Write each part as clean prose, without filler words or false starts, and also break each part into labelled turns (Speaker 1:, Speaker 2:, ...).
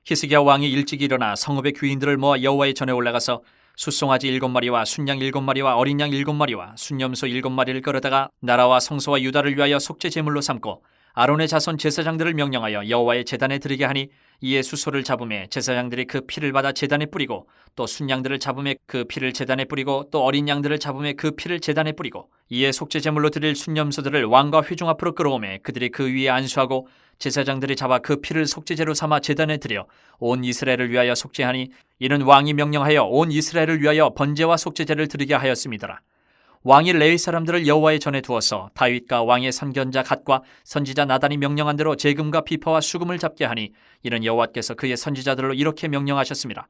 Speaker 1: 히스기야 왕이 일찍 일어나 성읍의 귀인들을 모아 여호와의 전에 올라가서 숫송아지 7마리와 순양 7마리와 어린 양 7마리와 순염소 7마리를 끌어다가 나라와 성소와 유다를 위하여 속죄 제물로 삼고 아론의 자손 제사장들을 명령하여 여호와의 제단에 드리게 하니, 이에 수소를 잡음에 제사장들이 그 피를 받아 제단에 뿌리고 또 순양들을 잡음에 그 피를 제단에 뿌리고 또 어린 양들을 잡음에 그 피를 제단에 뿌리고, 이에 속죄 제물로 드릴 순염소들을 왕과 회중 앞으로 끌어오매 그들이 그 위에 안수하고 제사장들이 잡아 그 피를 속죄제로 삼아 제단에 드려 온 이스라엘을 위하여 속죄하니, 이는 왕이 명령하여 온 이스라엘을 위하여 번제와 속죄제를 드리게 하였음이더라. 왕이 레위 사람들을 여호와의 전에 두어서 다윗과 왕의 선견자 갓과 선지자 나단이 명령한 대로 재금과 비파와 수금을 잡게 하니, 이는 여호와께서 그의 선지자들로 이렇게 명령하셨습니다.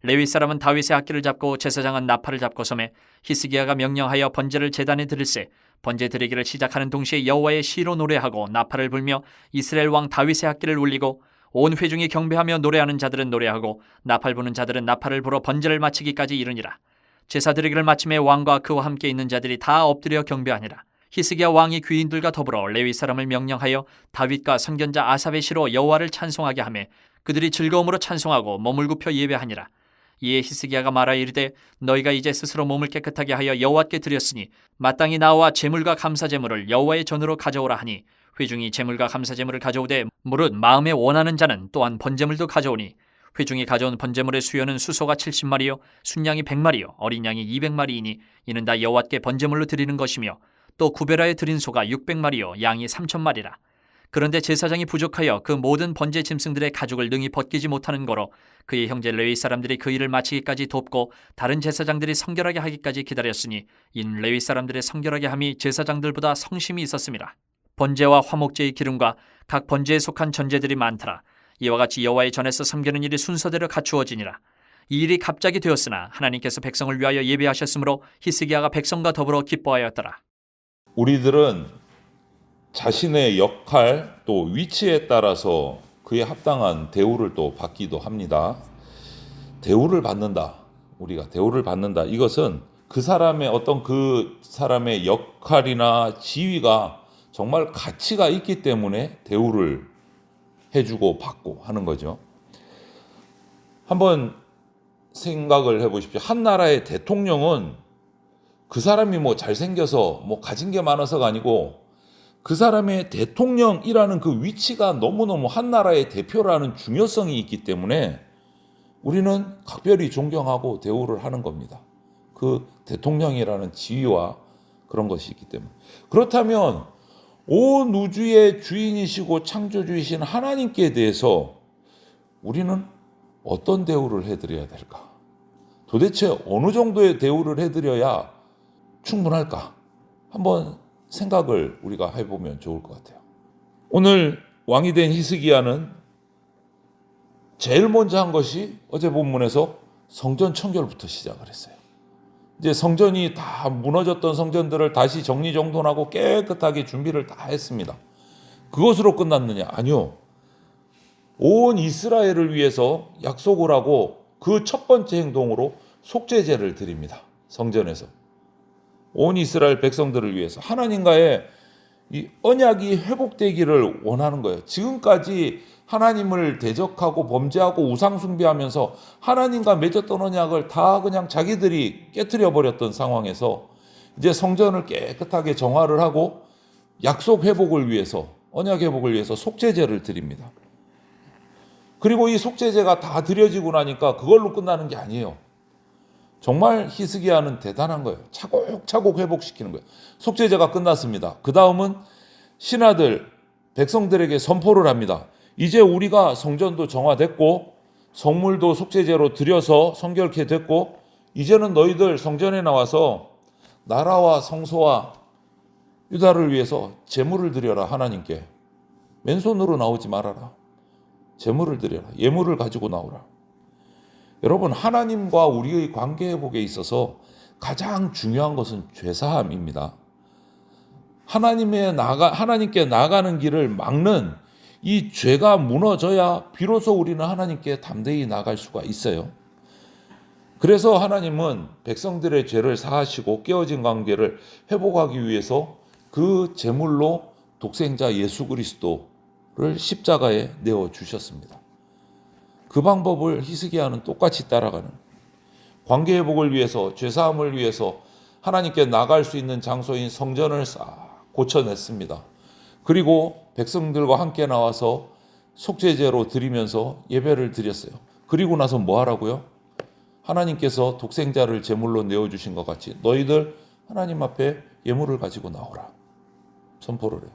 Speaker 1: 레위 사람은 다윗의 악기를 잡고 제사장은 나팔을 잡고 섬에 히스기야가 명령하여 번제를 제단에 드릴새 번제 드리기를 시작하는 동시에 여호와의 시로 노래하고 나팔을 불며 이스라엘 왕 다윗의 악기를 울리고, 온 회중이 경배하며 노래하는 자들은 노래하고 나팔 부는 자들은 나팔을 불어 번제를 마치기까지 이르니라. 제사 드리기를 마침에 왕과 그와 함께 있는 자들이 다 엎드려 경배하니라. 히스기야 왕이 귀인들과 더불어 레위 사람을 명령하여 다윗과 선견자 아삽의 시로 여호와를 찬송하게 하매 그들이 즐거움으로 찬송하고 몸을 굽혀 예배하니라. 이에 히스기야가 말하여 이르되, 너희가 이제 스스로 몸을 깨끗하게 하여 여호와께 드렸으니 마땅히 나와 제물과 감사 제물을 여호와의 전으로 가져오라 하니, 회중이 제물과 감사 제물을 가져오되 무릇 마음에 원하는 자는 또한 번제물도 가져오니, 회중이 가져온 번제물의 수요는 수소가 70마리요 순양이 100마리요 어린 양이 200마리이니 이는 다 여호와께 번제물로 드리는 것이며, 또 구베라에 드린 소가 600마리요 양이 3,000마리라. 그런데 제사장이 부족하여 그 모든 번제 짐승들의 가죽을 능히 벗기지 못하는 거로 그의 형제 레위 사람들이 그 일을 마치기까지 돕고 다른 제사장들이 성결하게 하기까지 기다렸으니, 이는 레위 사람들의 성결하게 함이 제사장들보다 성심이 있었습니다. 번제와 화목제의 기름과 각 번제에 속한 전제들이 많더라. 이와 같이 여호와의 전에서 섬기는 일이 순서대로 갖추어지니라. 이 일이 갑자기 되었으나 하나님께서 백성을 위하여 예배하셨으므로 히스기야가 백성과 더불어 기뻐하였더라.
Speaker 2: 우리들은 자신의 역할 또 위치에 따라서 그에 합당한 대우를 또 받기도 합니다. 대우를 받는다. 우리가 대우를 받는다. 이것은 그 사람의 어떤 그 사람의 역할이나 지위가 정말 가치가 있기 때문에 대우를 해주고 받고 하는 거죠. 한번 생각을 해보십시오. 한 나라의 대통령은 그 사람이 뭐 잘생겨서 뭐 가진 게 많아서가 아니고, 그 사람의 대통령이라는 그 위치가 너무너무 한 나라의 대표라는 중요성이 있기 때문에 우리는 각별히 존경하고 대우를 하는 겁니다. 그 대통령이라는 지위와 그런 것이 있기 때문에. 그렇다면 온 우주의 주인이시고 창조주이신 하나님께 대해서 우리는 어떤 대우를 해드려야 될까? 도대체 어느 정도의 대우를 해드려야 충분할까? 한번 생각을 우리가 해보면 좋을 것 같아요. 오늘 왕이 된 히스기야는 제일 먼저 한 것이 어제 본문에서 성전 청결부터 시작을 했어요. 이제 성전이 다 무너졌던 성전들을 다시 정리정돈하고 깨끗하게 준비를 다 했습니다. 그것으로 끝났느냐? 아니요. 온 이스라엘을 위해서 약속을 하고 그 첫 번째 행동으로 속죄제를 드립니다. 성전에서. 온 이스라엘 백성들을 위해서 하나님과의 이 언약이 회복되기를 원하는 거예요. 지금까지 하나님을 대적하고 범죄하고 우상 숭배하면서 하나님과 맺었던 언약을 다 그냥 자기들이 깨트려 버렸던 상황에서 이제 성전을 깨끗하게 정화를 하고 약속 회복을 위해서, 언약 회복을 위해서 속죄제를 드립니다. 그리고 이 속죄제가 다 드려지고 나니까 그걸로 끝나는 게 아니에요. 정말 히스기야는 대단한 거예요. 차곡차곡 회복시키는 거예요. 속죄제가 끝났습니다. 그 다음은 신하들, 백성들에게 선포를 합니다. 이제 우리가 성전도 정화됐고 성물도 속죄제로 드려서 성결케 됐고, 이제는 너희들 성전에 나와서 나라와 성소와 유다를 위해서 제물을 드려라. 하나님께 맨손으로 나오지 말아라. 제물을 드려라. 예물을 가지고 나오라. 여러분, 하나님과 우리의 관계 회복에 있어서 가장 중요한 것은 죄사함입니다. 하나님께 나가는 길을 막는 이 죄가 무너져야 비로소 우리는 하나님께 담대히 나갈 수가 있어요. 그래서 하나님은 백성들의 죄를 사하시고 깨어진 관계를 회복하기 위해서 그 제물로 독생자 예수 그리스도를 십자가에 내어 주셨습니다. 그 방법을 히스기야는 똑같이 따라가는 거예요. 관계 회복을 위해서, 죄사함을 위해서 하나님께 나갈 수 있는 장소인 성전을 싹 고쳐냈습니다. 그리고 백성들과 함께 나와서 속죄제로 드리면서 예배를 드렸어요. 그리고 나서 뭐 하라고요? 하나님께서 독생자를 제물로 내어주신 것 같이 너희들 하나님 앞에 예물을 가지고 나오라 선포를 해요.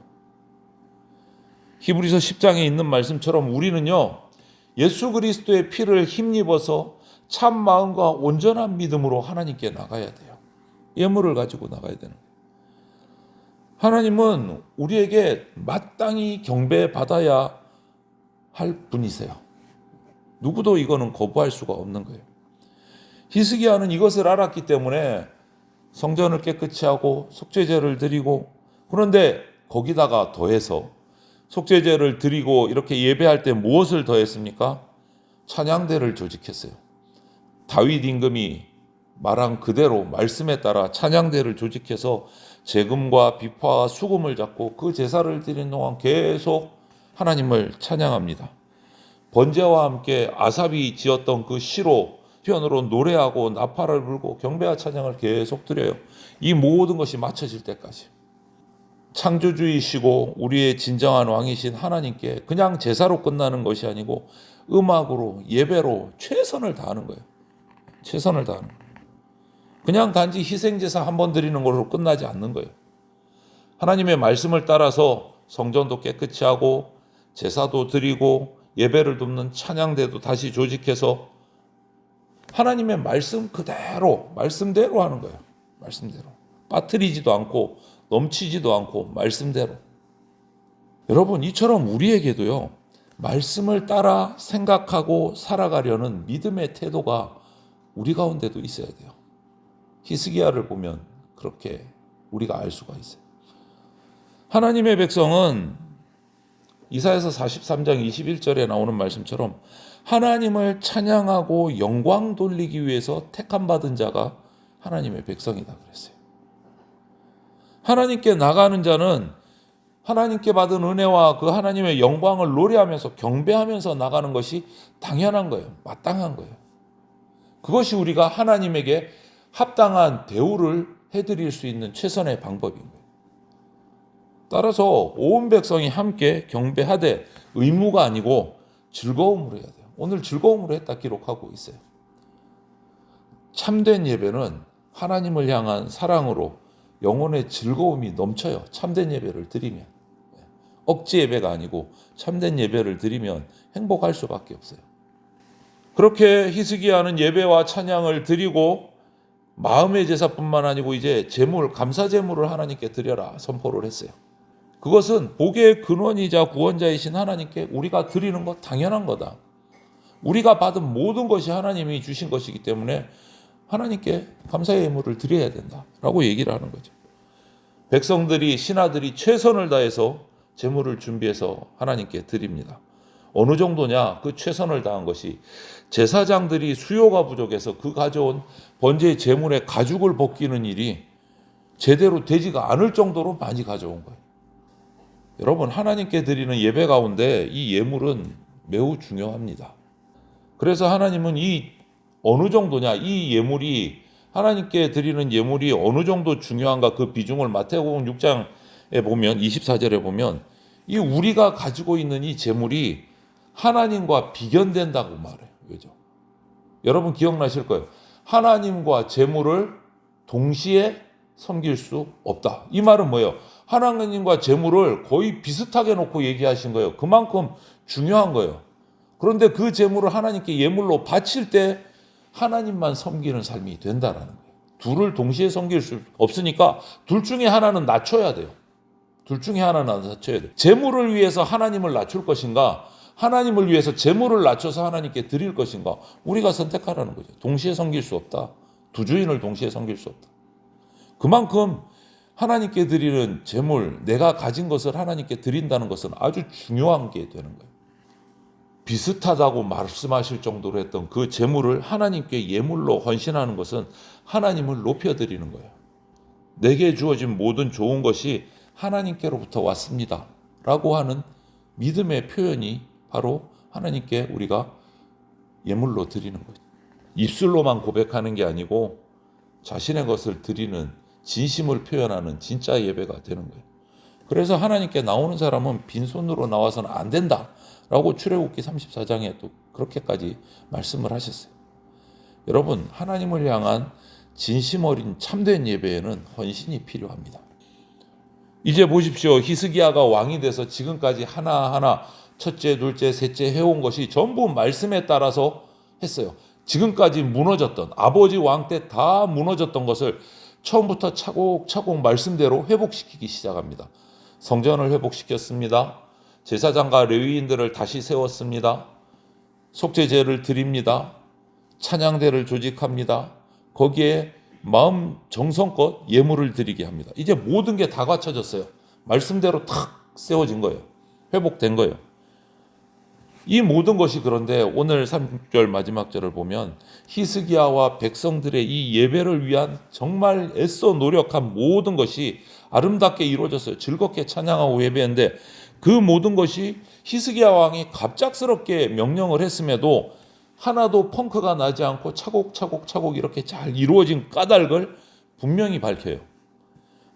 Speaker 2: 히브리서 10장에 있는 말씀처럼 우리는요, 예수 그리스도의 피를 힘입어서 참 마음과 온전한 믿음으로 하나님께 나가야 돼요. 예물을 가지고 나가야 되는 거예요. 하나님은 우리에게 마땅히 경배받아야 할 분이세요. 누구도 이거는 거부할 수가 없는 거예요. 히스기야는 이것을 알았기 때문에 성전을 깨끗이 하고 속죄제를 드리고, 그런데 거기다가 더해서 속죄제를 드리고 이렇게 예배할 때 무엇을 더했습니까? 찬양대를 조직했어요. 다윗 임금이 말한 그대로 말씀에 따라 찬양대를 조직해서 제금과 비파와 수금을 잡고 그 제사를 드리는 동안 계속 하나님을 찬양합니다. 번제와 함께 아삽이 지었던 그 시로 편으로 노래하고 나팔을 불고 경배와 찬양을 계속 드려요. 이 모든 것이 마쳐질 때까지. 창조주이시고 우리의 진정한 왕이신 하나님께 그냥 제사로 끝나는 것이 아니고 음악으로, 예배로 최선을 다하는 거예요. 최선을 다하는 거예요. 그냥 단지 희생제사 한 번 드리는 걸로 끝나지 않는 거예요. 하나님의 말씀을 따라서 성전도 깨끗이 하고 제사도 드리고 예배를 돕는 찬양대도 다시 조직해서 하나님의 말씀 그대로, 말씀대로 하는 거예요. 말씀대로. 빠뜨리지도 않고 넘치지도 않고 말씀대로. 여러분, 이처럼 우리에게도요, 말씀을 따라 생각하고 살아가려는 믿음의 태도가 우리 가운데도 있어야 돼요. 히스기야를 보면 그렇게 우리가 알 수가 있어요. 하나님의 백성은 이사야서 43장 21절에 나오는 말씀처럼 하나님을 찬양하고 영광 돌리기 위해서 택함 받은 자가 하나님의 백성이다 그랬어요. 하나님께 나가는 자는 하나님께 받은 은혜와 그 하나님의 영광을 노래하면서 경배하면서 나가는 것이 당연한 거예요. 마땅한 거예요. 그것이 우리가 하나님에게 합당한 대우를 해드릴 수 있는 최선의 방법인 거예요. 따라서 온 백성이 함께 경배하되 의무가 아니고 즐거움으로 해야 돼요. 오늘 즐거움으로 했다 기록하고 있어요. 참된 예배는 하나님을 향한 사랑으로 영혼의 즐거움이 넘쳐요. 참된 예배를 드리면. 억지 예배가 아니고 참된 예배를 드리면 행복할 수밖에 없어요. 그렇게 히스기야는 예배와 찬양을 드리고 마음의 제사뿐만 아니고 이제 제물, 감사 제물을 하나님께 드려라 선포를 했어요. 그것은 복의 근원이자 구원자이신 하나님께 우리가 드리는 것 당연한 거다. 우리가 받은 모든 것이 하나님이 주신 것이기 때문에 하나님께 감사의 예물을 드려야 된다라고 얘기를 하는 거죠. 백성들이, 신하들이 최선을 다해서 제물을 준비해서 하나님께 드립니다. 어느 정도냐? 그 최선을 다한 것이 제사장들이 수요가 부족해서 그 가져온 번제 제물의 가죽을 벗기는 일이 제대로 되지가 않을 정도로 많이 가져온 거예요. 여러분, 하나님께 드리는 예배 가운데 이 예물은 매우 중요합니다. 그래서 하나님은 이 어느 정도냐, 이 예물이 하나님께 드리는 예물이 어느 정도 중요한가 그 비중을 마태복음 6장에 보면 24절에 보면 이 우리가 가지고 있는 이 제물이 하나님과 비견된다고 말해요. 왜죠? 여러분 기억나실 거예요. 하나님과 제물을 동시에 섬길 수 없다. 이 말은 뭐예요? 하나님과 제물을 거의 비슷하게 놓고 얘기하신 거예요. 그만큼 중요한 거예요. 그런데 그 제물을 하나님께 예물로 바칠 때 하나님만 섬기는 삶이 된다라는 거예요. 둘을 동시에 섬길 수 없으니까 둘 중에 하나는 낮춰야 돼요. 둘 중에 하나는 낮춰야 돼요. 제물을 위해서 하나님을 낮출 것인가, 하나님을 위해서 제물을 낮춰서 하나님께 드릴 것인가, 우리가 선택하라는 거죠. 동시에 섬길 수 없다. 두 주인을 동시에 섬길 수 없다. 그만큼 하나님께 드리는 제물, 내가 가진 것을 하나님께 드린다는 것은 아주 중요한 게 되는 거예요. 비슷하다고 말씀하실 정도로 했던 그 제물을 하나님께 예물로 헌신하는 것은 하나님을 높여드리는 거예요. 내게 주어진 모든 좋은 것이 하나님께로부터 왔습니다 라고 하는 믿음의 표현이 바로 하나님께 우리가 예물로 드리는 거죠. 입술로만 고백하는 게 아니고 자신의 것을 드리는, 진심을 표현하는 진짜 예배가 되는 거예요. 그래서 하나님께 나오는 사람은 빈손으로 나와서는 안 된다라고 출애굽기 34장에 또 그렇게까지 말씀을 하셨어요. 여러분, 하나님을 향한 진심 어린 참된 예배에는 헌신이 필요합니다. 이제 보십시오. 히스기야가 왕이 돼서 지금까지 하나하나 첫째, 둘째, 셋째 해온 것이 전부 말씀에 따라서 했어요. 지금까지 무너졌던, 아버지 왕 때 다 무너졌던 것을 처음부터 차곡차곡 말씀대로 회복시키기 시작합니다. 성전을 회복시켰습니다. 제사장과 레위인들을 다시 세웠습니다. 속죄제를 드립니다. 찬양대를 조직합니다. 거기에 마음 정성껏 예물을 드리게 합니다. 이제 모든 게 다 갖춰졌어요. 말씀대로 탁 세워진 거예요. 회복된 거예요. 이 모든 것이, 그런데 오늘 36절 마지막 절을 보면 히스기야와 백성들의 이 예배를 위한 정말 애써 노력한 모든 것이 아름답게 이루어졌어요. 즐겁게 찬양하고 예배했는데 그 모든 것이 히스기야 왕이 갑작스럽게 명령을 했음에도 하나도 펑크가 나지 않고 차곡차곡 이렇게 잘 이루어진 까닭을 분명히 밝혀요.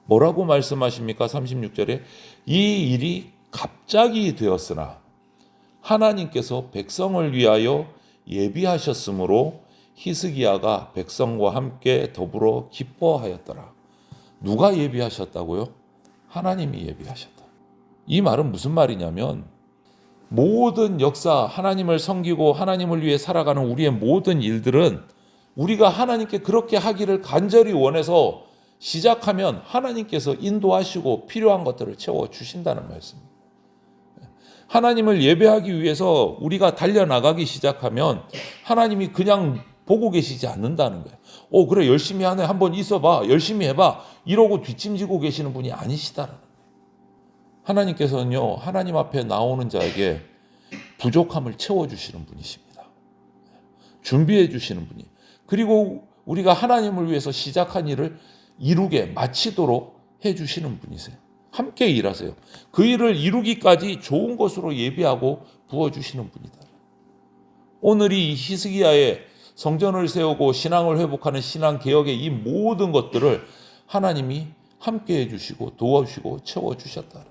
Speaker 2: 뭐라고 말씀하십니까? 36절에 이 일이 갑자기 되었으나 하나님께서 백성을 위하여 예비하셨으므로 히스기야가 백성과 함께 더불어 기뻐하였더라. 누가 예비하셨다고요? 하나님이 예비하셨다. 이 말은 무슨 말이냐면 모든 역사, 하나님을 섬기고 하나님을 위해 살아가는 우리의 모든 일들은 우리가 하나님께 그렇게 하기를 간절히 원해서 시작하면 하나님께서 인도하시고 필요한 것들을 채워주신다는 말씀입니다. 하나님을 예배하기 위해서 우리가 달려나가기 시작하면 하나님이 그냥 보고 계시지 않는다는 거예요. 그래, 열심히 하네, 한번 있어봐, 열심히 해봐, 이러고 뒷짐지고 계시는 분이 아니시다라는 거예요. 하나님께서는요, 하나님 앞에 나오는 자에게 부족함을 채워주시는 분이십니다. 준비해 주시는 분이. 그리고 우리가 하나님을 위해서 시작한 일을 이루게 마치도록 해주시는 분이세요. 함께 일하세요. 그 일을 이루기까지 좋은 것으로 예비하고 부어주시는 분이다. 오늘 이 히스기야의 성전을 세우고 신앙을 회복하는 신앙개혁의 이 모든 것들을 하나님이 함께 해주시고 도와주시고 채워주셨다.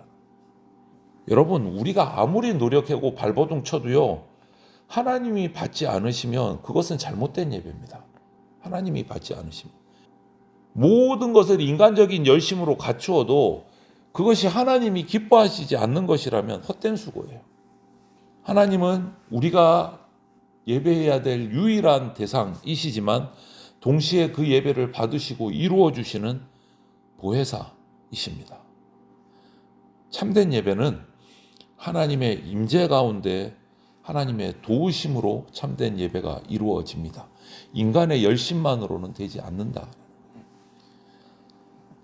Speaker 2: 여러분, 우리가 아무리 노력하고 발버둥 쳐도요, 하나님이 받지 않으시면 그것은 잘못된 예배입니다. 하나님이 받지 않으시면. 모든 것을 인간적인 열심으로 갖추어도 그것이 하나님이 기뻐하시지 않는 것이라면 헛된 수고예요. 하나님은 우리가 예배해야 될 유일한 대상이시지만 동시에 그 예배를 받으시고 이루어 주시는 보혜사이십니다. 참된 예배는 하나님의 임재 가운데 하나님의 도우심으로 참된 예배가 이루어집니다. 인간의 열심만으로는 되지 않는다.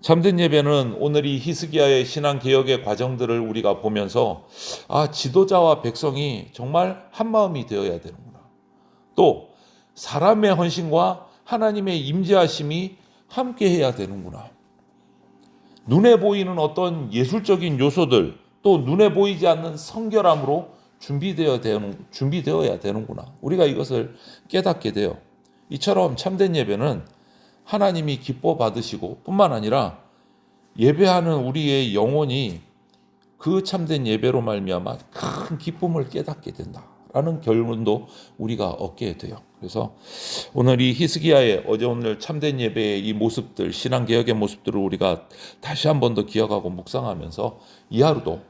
Speaker 2: 참된 예배는 오늘 이 히스기야의 신앙개혁의 과정들을 우리가 보면서 지도자와 백성이 정말 한마음이 되어야 되는구나. 또 사람의 헌신과 하나님의 임재하심이 함께해야 되는구나. 눈에 보이는 어떤 예술적인 요소들, 또 눈에 보이지 않는 성결함으로 준비되어야 되는구나. 우리가 이것을 깨닫게 돼요. 이처럼 참된 예배는 하나님이 기뻐 받으시고 뿐만 아니라 예배하는 우리의 영혼이 그 참된 예배로 말미암아 큰 기쁨을 깨닫게 된다라는 결론도 우리가 얻게 돼요. 그래서 오늘 이 히스기야의 어제 오늘 참된 예배의 이 모습들, 신앙개혁의 모습들을 우리가 다시 한 번 더 기억하고 묵상하면서 이 하루도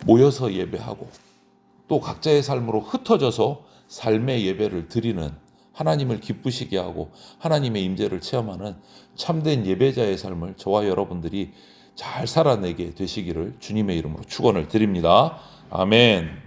Speaker 2: 모여서 예배하고 또 각자의 삶으로 흩어져서 삶의 예배를 드리는, 하나님을 기쁘시게 하고 하나님의 임재를 체험하는 참된 예배자의 삶을 저와 여러분들이 잘 살아내게 되시기를 주님의 이름으로 축원을 드립니다. 아멘.